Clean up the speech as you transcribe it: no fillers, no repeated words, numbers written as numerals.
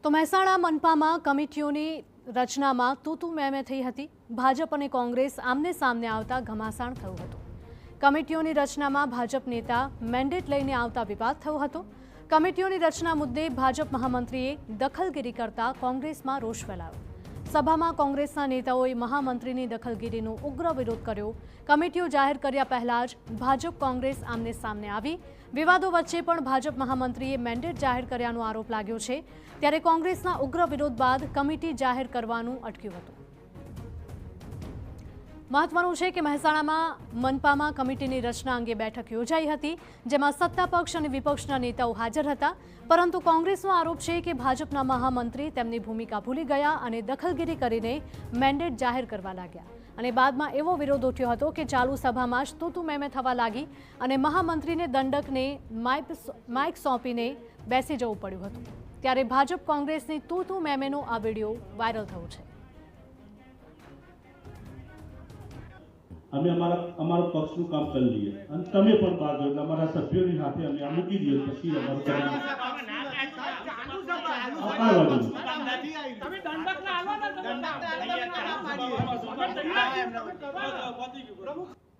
તો મહેસાણા મનપામાં કમિટીઓની રચનામાં તું મેં થઈ હતી। ભાજપ અને કોંગ્રેસ આમને સામને આવતા ઘમાસાણ થયું હતું। કમિટીઓની રચનામાં ભાજપ નેતા મેન્ડેટ લઈને આવતા વિવાદ થયો હતો। કમિટીઓની રચના મુદ્દે ભાજપ મહામંત્રીએ દખલગીરી કરતા કોંગ્રેસમાં રોષ ફેલાયો। સભામાં કોંગ્રેસના નેતાઓએ મહામંત્રીની દખલગીરીનો ઉગ્ર વિરોધ કર્યો। કમિટીઓ જાહેર કર્યા પહેલા જ ભાજપ કોંગ્રેસ આમને સામને આવી। વિવાદો વચ્ચે પણ ભાજપ મહામંત્રીએ મેન્ડેટ જાહેર કર્યાનો આરોપ લાગ્યો છે। ત્યારે કોંગ્રેસના ઉગ્ર વિરોધ બાદ કમિટી જાહેર કરવાનું અટક્યું હતું। મહત્વનું છે કે મહેસાણામાં મનપામાં કમિટીની રચના અંગે બેઠક યોજાઈ હતી, જેમાં સત્તા પક્ષ અને વિપક્ષના નેતાઓ હાજર હતા। પરંતુ કોંગ્રેસનો આરોપ છે કે ભાજપના મહામંત્રી તેમની ભૂમિકા ભૂલી ગયા અને દખલગીરી કરીને મેન્ડેટ જાહેર કરવા લાગ્યા। અને બાદમાં એવો વિરોધ ઉઠ્યો હતો કે ચાલુ સભામાં જ તું મેં થવા લાગી અને મહામંત્રીને દંડકને માઇક સોંપીને બેસી જવું પડ્યું હતું। ત્યારે ભાજપ કોંગ્રેસની તું મેમેનો આ વિડીયો વાયરલ થયો છે। અમે અમારા પક્ષનું કામ કરી લઈએ અને તમે પણ ભાગ લો, અમારા સભ્યોની સાથે અમે આ મૂકી દઈએ, પછી અમારું કામ